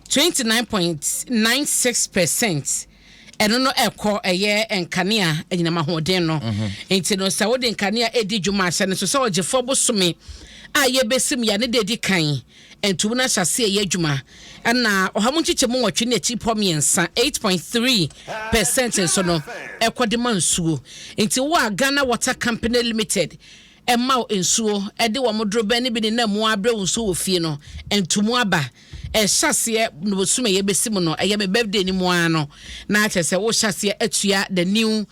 29.96%. Eno no ekọ eye enkanea enyinama hoden no enti no sa wode enkanea edi dwuma ahye ne so so ogefo bosome a ye besim ya ne dedi kan entum na hyase ye dwuma na ohamunchiche mu nwotwe ne chi pomiensa 8.3% so no ekode mansuo enti wo Ghana Water Company Limited emma ensuo ede wo modro ba ne bi na mu abre nsuo ofie no entum aba hyase no bosume ye besim no eye me birthday ni mu ano na achese wo hyase atua the new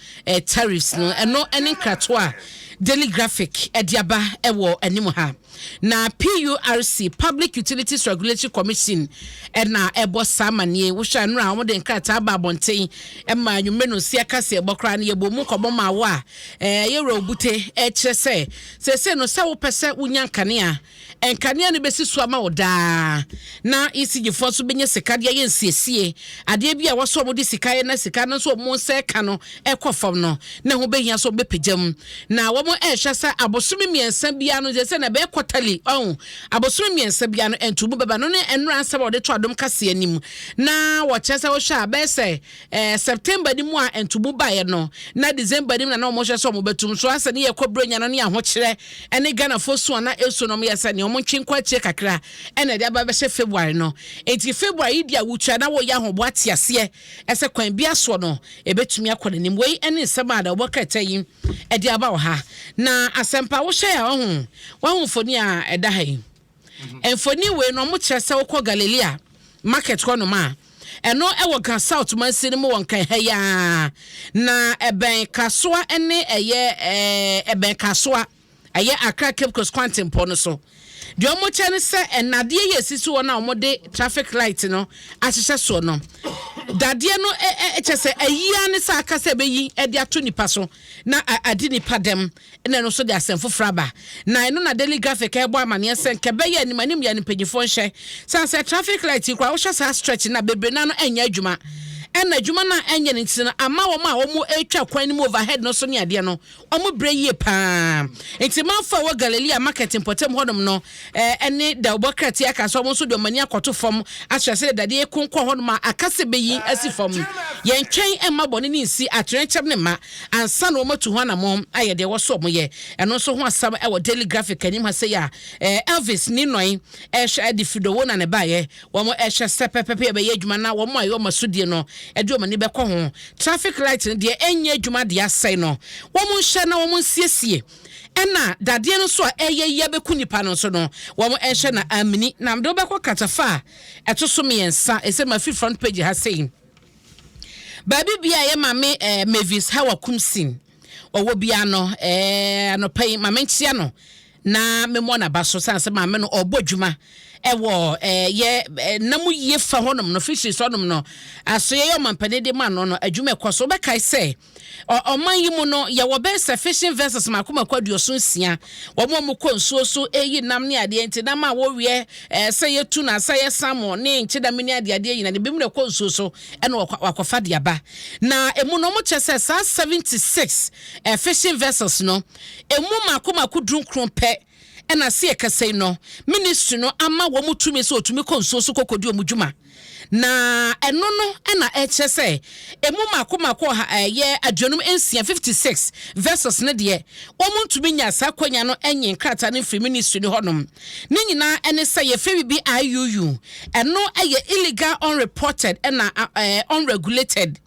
tariffs no eno ene krato a daily graphic ediaba ewo animu ha na PURC Public Utilities Regulatory Commission na ebo samanie wo hwa no a wo de nkrata ba bonten ema nwumeno sia kase ebokra na yebo mu kobo ma wo a ye robute kyerese sese no se wo pese wunya nkane a nkane no besi so ama wo da na isigifo so benye sikade ye nsiesie ade bia wo so mo de sikaye na sika no so mo se ka no ekofam no na ho behia so bepejam na wo mo ehwese abosumi miensa bia no sese na be tali abosoro miensa bia no entubu baba no ne enra ansaba ode to adom kase anim na wo chese wo hwa be se September ni mu a entubu bae no na December ni na mo hwe so mo betum so asa ne yakobro nya no ne ahokere ene Ghana fosu na eso no mo yesa ne mo ntwenkwa tie kakra ene de aba be hwe February no enti February dia wutwa na wo ya hobo atiase ese kwan bia so no ebetumi akọ nim wei ene nsema da wo katayin e de aba wo ha na asempa wo hwe ya wo foni a eda hai enfoni we no mo kyerese wo kọ Galilea market ko no ma eno ewo kan South man sinimo won kan ha ya na eben kasoa ene eye eben kasoa eye Accra Cape Coast Quantum pono so de omo kyene se enade ye sisi wo na omo de traffic light no ahyehye so no dade no kyese ayia ne sa aka se beyi e de ato nipa so na adi nipa dem na no so de asemfo fraba na eno na daily graphic e bo amane se nke be ya animanim ya nipagifo nhye say traffic light kwa wo hye sa stretch na bebre na no enya adwuma ena adwuma na enye ne ntina ama wo ma wo mu etwa kwan ni overhead no so ne ade no omo bre yie pa enti manfa wo Galilea market importem hodom no ene da obokrati aka so mo so de mani akoto fom ahyese dade konkɔ hodom akase beyi asifom ye ntwen emma bone ni nsi atrenchem ne ma ansa no matu ho na mom aye de wo so mo ye eno so ho asam e wo daily graphic anim ha se ya Elvis ni noi hye de fido wo na ne baye wo mo hye sepepepe be ye adwuma na wo mo ayo masudie no edu mani be ko ho traffic light de enye adwuma de asai no wo mo hye na wo mo nsiesie ena dade no so eye be kunipa no so no wo mo hye na amini na mdo be ko katafa eto so miensa ese ma front page ha sei baby bia ye mame Mavis Hawa Kumsin owo bia no anopai mame ntia no na memo na baso sanse mame no obodwuma ewo ye namu ye fa honom no fishes honom no aso ye mampane de man no adwuma ekoso be kai se oman yi mu no ye wo be sufficient versus makoma kwaduoso nsia wo mo konsuo so eyi nam ne ade enti na ma wo wie se ye tu na se ye samo ne nchida mini ade ade yi na de bi mu ne konsuo so ene wakofa de aba na emu no mo chese sa 76 fishing vessels no emu makoma kudrun krompe ena se ekasei no ministry no ama wo mutumi se otumi konsuo so kokodi omudwuma na eno no ena ehese emu makoma ye adwonum ensia 56 versus ne de wo mutumi nya sakwanya no enye nkrata ne free ministry ne honom ne nyina ene se ye free bi IUU eno eye illegal unreported ena unregulated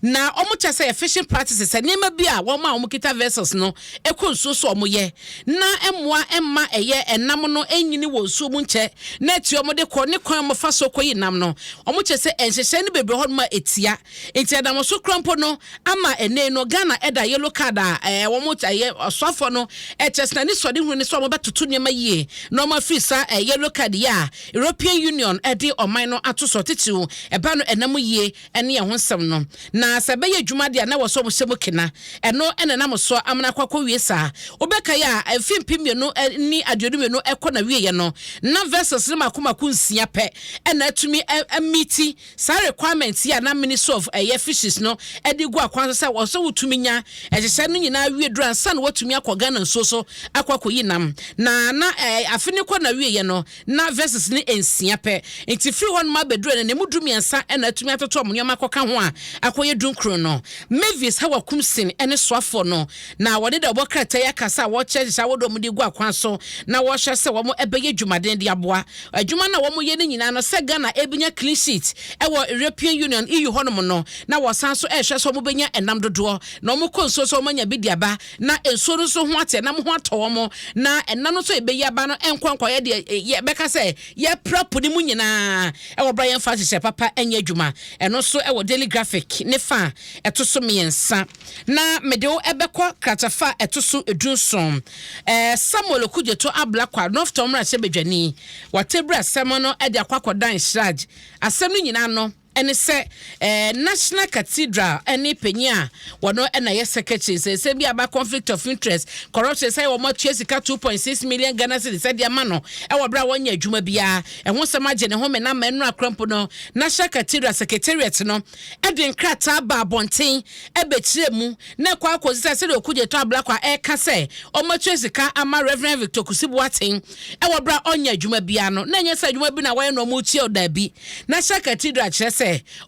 na omucha say fishing practices enema bia wo ma omukita vessels no ekonso so omoye na emmoa emma eye enam no enyini wo so mu nche na eti omode ko ne kwan mo fa so koyi nam no omucha say enhyehyɛ ne bebre hodma etia enti adam so krampo no ama ene no Ghana eda yellow card wo mucha ye osofo no echesna ni sode hu ne so omobetoto nema yie no ma frisa yellow card ya European Union edi oman no atoso titiw eba no enam yie ene ye ho nsem no na se beye dwuma de na wo so mo hyemo kena eno ene na mo so amna kwakọ wie sa obeka ya afimpim no ni aduonu no ekọ na wie ye no na versus ne makomako nsia pe ena atumi amiti sa requirement ya na minister of fishes no edi gu akwan so wo so wutumi nya ehye no nyina wie duran sa na watumi akọ Ghana nso so akwakọ yinam na afini kọ na wie ye no na versus ne ensia pe enti free one ma bedru ne mudumiensa ena atumi atoto omnyoma koka ho a akoye dunkro no Mavis hawa kumsin ene swafo no na wode de obokrata ya kasa wo chesha wodo mu de gu akwan so na wo hye se wo mo ebeye dwumaden de aboa adwuma na wo mo ye ne nyina no se Ghana ebinya clean sheet ewo European Union EU honom no na wo san so ehwe so mo benya enam dodo na mo konso so manya bidiaba na enso so ho ate na mo ho ato mo na enam so ebeye aba no enkwankwa ye de beka se ye prapo ni mu nyina ewo Brian Fashion papa enye adwuma eno so ewo Daily Graphic ne fa etoso miensa na medeo ebekọ kratafa etoso edunson Samuel Okujeto ablakwa North Tomra sebedwani watebra semono ede akwakodan shraj asem no nyina no ene se National Cathedral ene penya wono ena ye secretary se bi aba conflict of interest corruption say wo mo sika 2.6 million Ghana cedis se dia ma no e wo bra wonya adwuma bia e ho sem agye ne ho me na manu akrampo no National Cathedral secretariat no e de nkrata ba abonten e bekire mu na kwa akozi se de Okujeto ablakwa e ka se o mo sika ama Reverend Victor Kusibuaten e wo bra onya adwuma bia no na nya se adwuma bi na wo no mo tie oda bi National Cathedral se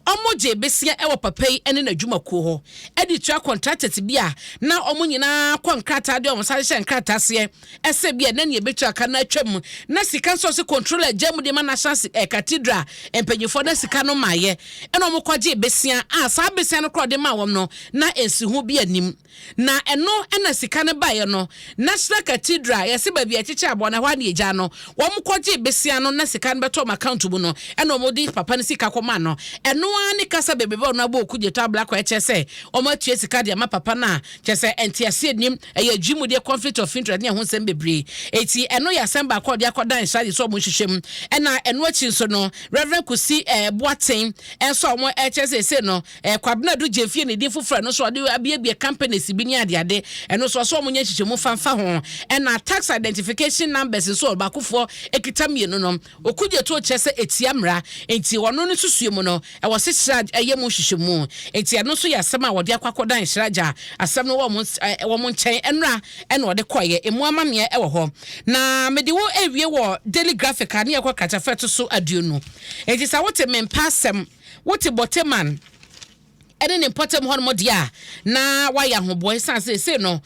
omoje besia ewo papai ene na dwumakuo ho edi tua contracted bia na omo nyina konkrata de omo sare nkrata se ese bia na ne betua ka na atwam na sika so se controller gem de ma National Cathedral empanyefo na sika no maye ene omo kwaje besia sa besia no kro de ma wom no na ensi ho bia nim na eno ena sika ne baye no National Cathedral yesi ba bia chiche abo na hwa ne eja no wom kwaje besia no na sika no beto ma account bu no ene omo di papa ne sika koma no eno ani kasa bebe no abo Okujeto ablakwa echese omo atue sika de ma papa na chese entiase nim eye dwumu de conflict of interest ne ho sem bebre eti eno ya semba akode akodan shade so omo hwehwem ena eno achi so no Reverend Kusi Boaten enso omo echese se no kwabna do jefie ne di foforo no so ode abiebie companies bi ni ade eno so omo nya hwehwemu fanfa ho ena tax identification numbers so bakofo ekitamienu no Okujeto chese etiamra enti wono no susuemu no e wo se shraj eyemu hwehwemu enti eno so ya sema wode akwakodan shraja asem no wo mo nchen enra ene wode koye emu amamie e wo ho na mede wo ewie wo Daily Graphic ane yakwa katafeto so aduonu enti sa wote mempasem wote boteman ene ne potem hono modia na waya hoboy sanse se no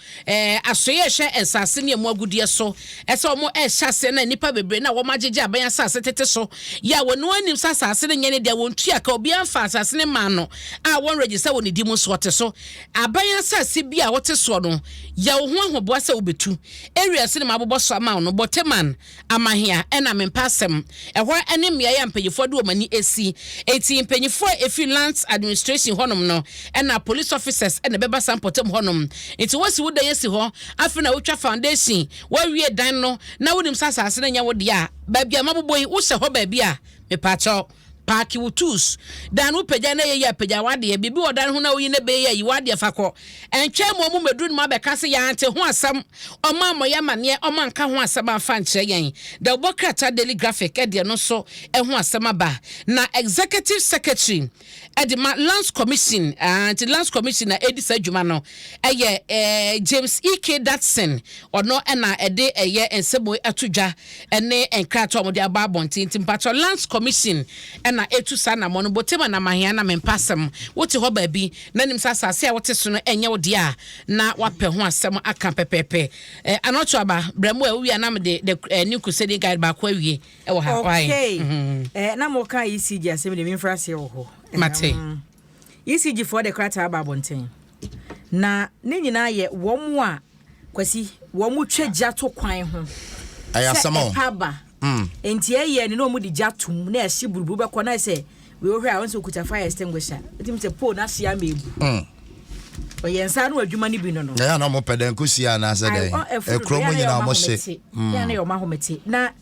asoye hwe ensase ne emu agudie so ese omo ehase na nipa bebre na wo magege aban asase tete so ya wonu anim sasase ne nyene dia wontu aka obi amfa asase ne ma no a won register woni di mu so wote so aban asase bia wote so no ya wo ho ahobo asa obetu area se ne mabobo so ama no boteman amahia ena mempasem ehwo ene mia ya mpanyifo de omani esi eti mpanyifo efi administration honom no ena police officers ena beba sampotem honom enti wasi wuda yesi ho afina wotwa foundation wa wie dan no na wonim sasase na nya wode a babia maboboyi wo se ho babia me pacho parki wutus dan wo pagya na ye pagya wade bibi wodan ho na wo yine be ye wade fakọ entwa mo medru no abeka se ya ante ho asam oma moya mane oma nka ho asam afa nkyere yen the Bokrata Daily Graphic e de no so e ho asam aba na executive secretary Edema Lands Commission and Lands Commission na Edisa Juma no eye James E.K. Datson ono na ede eye ensebo atudwa ene enkrato mo de aba bontin timpato Lands Commission na etu sana mo no botema na mahia na mempasem wote ho ba bi na nim sasase a wote so no enye wo de a na wape ho asem aka pepepe anocho aba bramo a wi na me de new crusade guide ba kwa wi e wo ha okay na mo ka ECG asem de minfrase wo ho Mate. ECG for the krata ababonten. Na ne nyina ye womu a kwasi womu twagya to kwan ho. Ayasamo. Paba. Enti ye ne no mu di gyatum na ehye burubu be kona se we ohwe a wonso kuta fire extinguisher. Etim se po na hia mebu. Oyensa no adwuma ne bi no no. Ya na mo peden kusia na se den. Ekromo nyina mo hye. Ya na yo mahomete. Na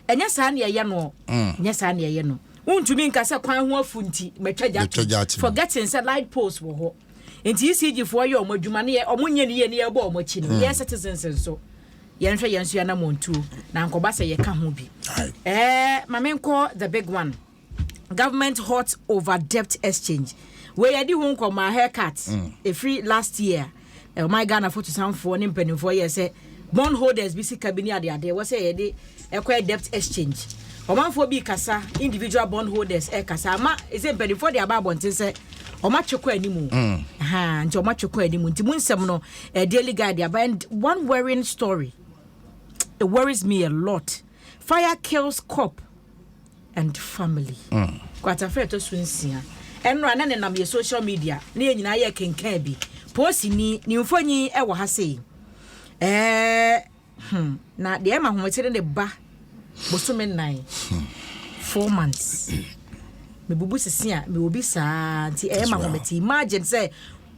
enya sa na ye no. Enya sa na ye no. untumi nkasa kwan ho afunti metwa forgetting said light post wo ho enti ECG for ye omadwuma ne omonye ne ye ne ye bo omachi ne ye citizens so yenhwe yenso ya na montu na nkoba se ye ka ho bi mamenko the big one government hot over debt exchange we yedi ho nkoma haircut a free last year my Ghana for to sound for an impenny for years say bond holders BC cabinet ade was say yedi ekwa debt exchange oman for bi kasa individual bond holders kasa ma is impenny for the ababontin say oma chekwa animu nti oma chekwa animu nti munsem no daily guide about one worrying story. It worries me a lot. Fire kills cop and family. Quite a fair to swinsia. And run and your social media. Near Naya can cabby. Possi ni funny ever has say. Now the Emma who was in the bar was so many 4 months. Me bubu sia me will be sad. Emma who imagine say,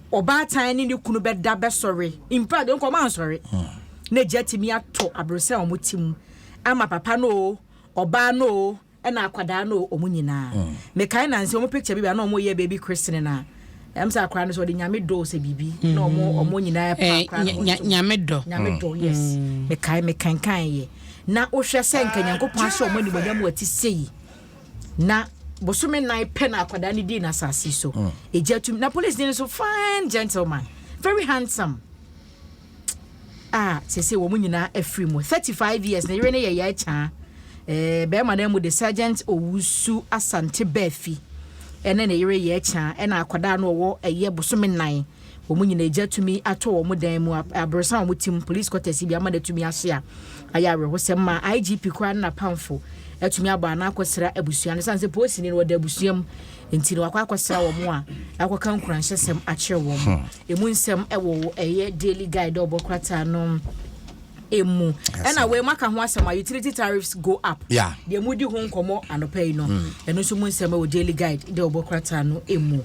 or bad tiny you couldn't bet that sorry. In fact, don't come out sorry. Ne jetimi ato abrose omotim ama papa no oba no na akwada no omunyina me kai na nse omo picture bibia na omo ye baby christening na emsa akwa no so de nyame do se bibi na omo nyina pa nyame do yes me kan ye na ohwe se nka nyankopon ahye omo ni bonyam wati sei na bosome nai pe na akwada ni di na sasi so ejetum na police dey so fine gentleman very handsome. Say woman nyina afri mu 35 years na yere ne ye ya cha be ma na mu the sergeant Owusu Asante Bafi ene na yere ye cha ena akwada no wo eye bosome nan woman nyina ejatumi ato wo mu dan mu abrosan wo tim police quarters bi amada tumi ahia ayare wo sema IGP kwa na pamfo atumi aba na akosra abusua ne sanse police ni wo da abusuam enti no akosra wo mu a akoka nkuranhyesem akye wo mu emu nsem ewo eye daily guide obokrata no emu ena we maka ho asem utility tariffs go up de mudi ho nkomo anopai no eno so mu nsem ewo daily guide de obokrata no emu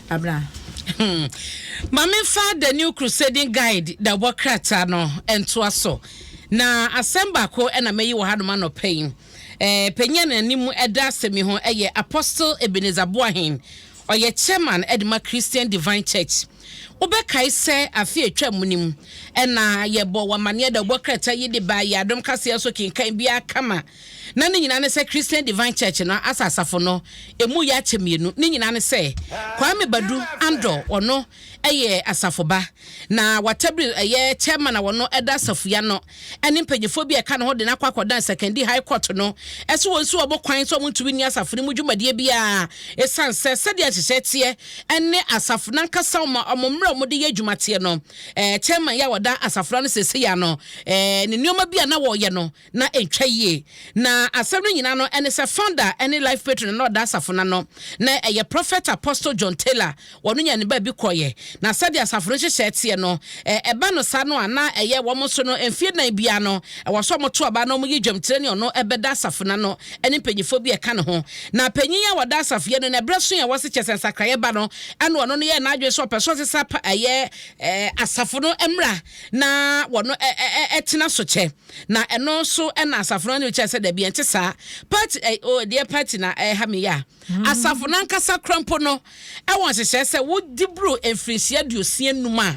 abra Mame fa the new crusading guide da obokrata no ento aso na asemba ko ena meyi wo hadoma no pain penye na nimu eda semi ho eye Apostle Ebenezer Boahin oye chairman Edma Christian Divine Church obekai se afi atwa munim ena yebo wamane da bokrata yidi ba ya Adom kase so kinkan bia kama na ne nyina ne se Christian Divine Church no asasafo no emu ya chemienu ne nyina ne se Kwame Badu Ando ono eye asafoba na watabri eye chairman wono eda safuya no ene mpanyefo bi eka no ho de na kwakoda second high court no eso wonsu obokwan so muntu ni asafo ni mudwumadie bia esanse sede ahyehyete ene asafo nan kasa omomra omode ye dwumate no chairman ya woda asafo no sese ya no ne nioma bia na wo ye no na entwa yie na asem no nyina no ene se founder ene life patron no da asafo na no na eye prophet Apostle John Taylor wono nya ne ba bi koye na sade asafo hyehyete no eba no sa no ana eye wo mo so no enfie na bia no wo so mo to aba no mo yi dwamtire ne ono ebeda asafo na no ene panyifo bi eka ne ho na panyin ya woda asafo ye no na breso ya wo se kyesen sakraye ba no ene ono no ye na adwe so peso se sapa eye asafo no emra na wono etena so che na eno so ena asafo no kyese da bi ente sa party dear party na ha me ya asafo na nkasa krampo no won hyehyɛ sɛ wo dibro enfrinsia duosia numa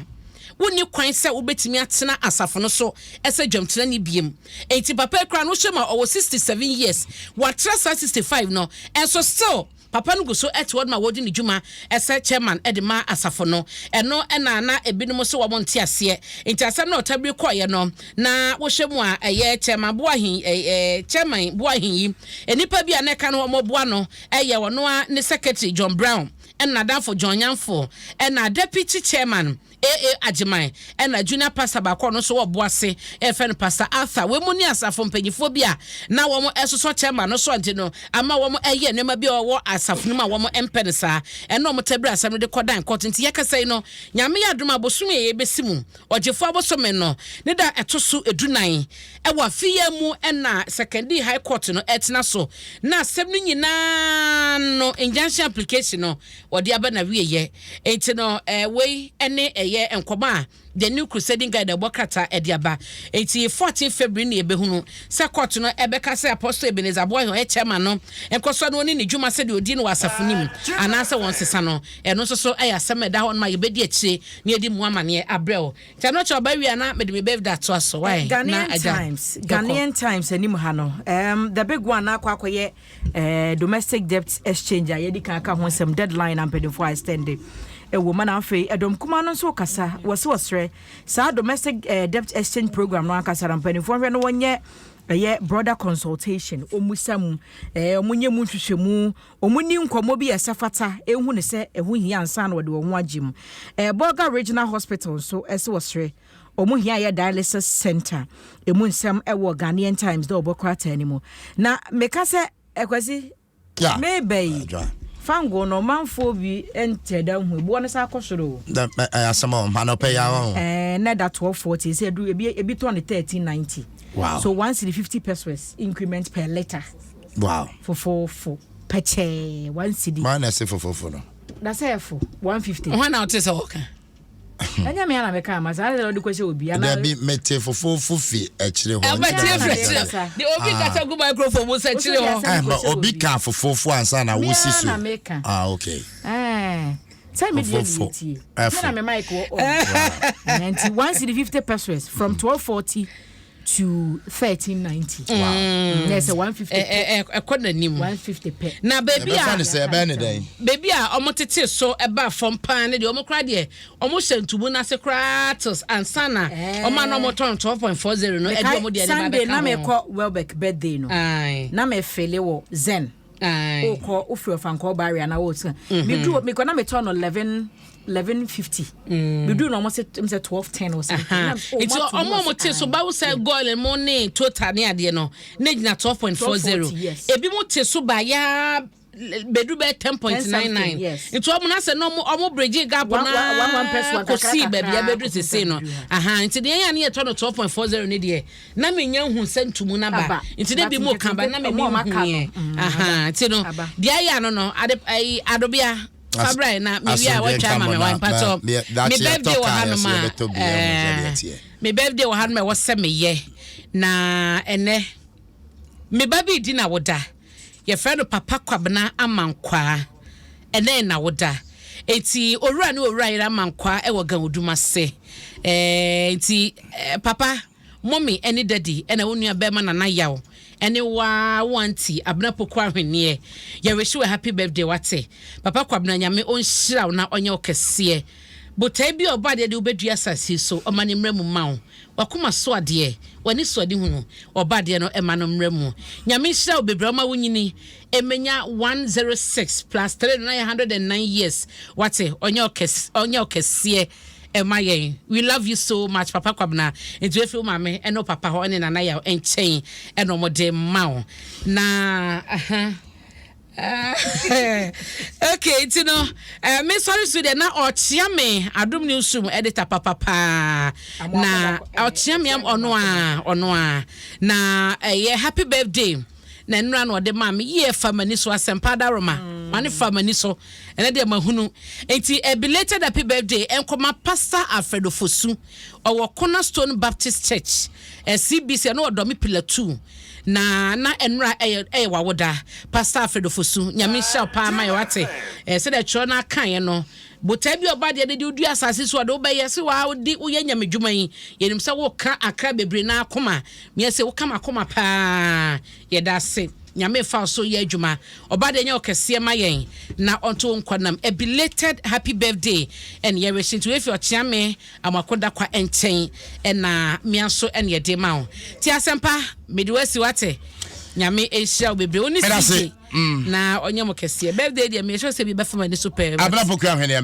woni kwan sɛ wobetimi atena asafo no so ɛsɛ dwamtena ni biem enti papa kra no hyema owo 67 years watra 65 no enso still papa no go so etwod ma wodi ne dwuma ɛsɛ chairman edema asafo no ɛno ɛna na ebinom so wo monte ase enti asɛm na otabiri kɔye no na wo hyemu a ɛyɛ chairman Boahin chairman Boahin yi enipa bi aneka no mo boa no ɛyɛ wono a ne secretary John Brown ɛna danfo John Nyanfo ɛna deputy chairman Ajiman ɛna junior pastor ba kɔ no so wo boase ɛfɛ no pastor Arthur we mu ni asafo mpanyifo bi a na wo mo ɛsoso chairman no so ante no ama wo mo ɛyɛ nema bi ɔwɔ asafo no ma wo mo empene saa ɛna mo tabiri asam no de kɔdan kɔto nti yakasai no nyame ya adom abosom ye besimu ɔgyefo abosom no ne da ɛtoso edunan ɛwɔ afia mu ɛna secondary high court no ɛtena so na asɛm no nyina no injunction application no ɔde aba na wieye enti no we ɛne ɛyɛ nkɔma the new crusading guide the bokata ediaba 14 February ne ebehunu se court no ebeka se apostle Ebenezer boy ho echema no enkoso no ni dwuma se de odi no wasafonim anase won sesa no eno so ayasem da ho no ma yebedi achi ne edi mu amane abrel ta no cho ba wi ana me de me be that to aso why Ghanaian Times anim ha no the big one na kwakoye domestic debt exchange ayedi kan aka ho some deadline and pay for extended a woman afi Adom kuma no so kasa wasre sa domestic debt exchange program no akasa rampani for no wonye broader consultation omusam omunye mu hwehwemu omuni nkomo bi esafata ehu ne se ehu hia ansa na wode wo ho agim Bolga Regional Hospital so ese wasre omu hia ya dialysis center emu nsem ewo Ghanaian Times do obokwata animo na meka se ekwasi maybe fango no manfo bi enteda hu bo ne sa kosoro da asama manope ya ho na that 1240 say do ebi to on 1390. Wow. So once the 50 pesos increment per letter. Wow. For peche 1 cedi. Man say for no. That's for 150. When out is okay. Anya me ana meka ma say the kwese obi ana. There be mete for fi echire ho. The obi kata go microphone mo say chire ho. But obi ka for ansa na wo si so. Okay. Say me the na me mic wo. 91 cedi 50 pesos from 1240 to 1390. Wow. Yes, 150. Nim 150 per. Na baby baby omotete so eba from pan de omokra de omohyentumu na se kratos ansana oma no moton 12.40 no edi omo de Sunday na me call Welbeck birthday no. Na me fele wo Zen. O ko ofio fanko barrier na wo so. Me ko na me turn 1150. We do almost 1210 or something. It's almost so ba say goal and money total ne ade no. Na gina 12.40. Ebi mo te so ba ya bedu be 10.99. It's almost na say no omo bridge gap na 1 person ko see baby ya bedu se say no. Nti de yan na 12.40 ne de. Na me nya hu sentumu na ba. Nti de bi mo kan ba na me hu. Nti no de ya no adobia Fabra na me wi a watcha ma me wan pato me birthday wo hanoma me birthday wo hanoma wo se me ye na ene me baby di na woda ye friend papa kwabna amankwa ene na woda eti owura ne owura ira amankwa e wo gan oduma se eti papa mommy ene daddy ene wonu abema na yawo ene wa wanti abna pokwa hwene ye wish you a happy birthday wate papa kwabna nyame onhyira na onye okese botai bi obade de obedua sasi so omane mremu mawo wakoma so ade wani so ade hunu obade no emano mremu nyame hyira obebre ma wonyini emenya 106 plus 3909 years wate onye okese Emaye, we love you so much, Papa Kwabna. And you feel mame, and no Papa ho and Naya and chain and no more de mao. Na okay, you know, Miss sorry to na ochiame Adom newsroom editor Papa na ochiame am onwa na happy birthday. Na nra no de ma me ye famani so asempada roma mane famani so ene de mahunu enti a belated happy birthday enkoma Pastor Alfredo Fosu owo Cornerstone Baptist Church CBC no odomi pillar 2 na enra wawoda Pastor Alfredo Fosu nyame sha pa ma yewate se de cho na kan no botabi obade de udi asase so de obeye se wa odi uyanya medwuma yi yenim se wo ka akra bebre na akoma me se wo kama akoma pa ye da se nyame fa so ye adwuma obade nya okese ma yen na onto nkwanam a belated happy birthday and ye wish to if your chiame amakoda kwa enchen na me aso en ye de ma ti asempa mediwasi wate nyame ehia bebre oni sisi na onye mokese birthday de me sure se bi be fama ni super abra pokua hwene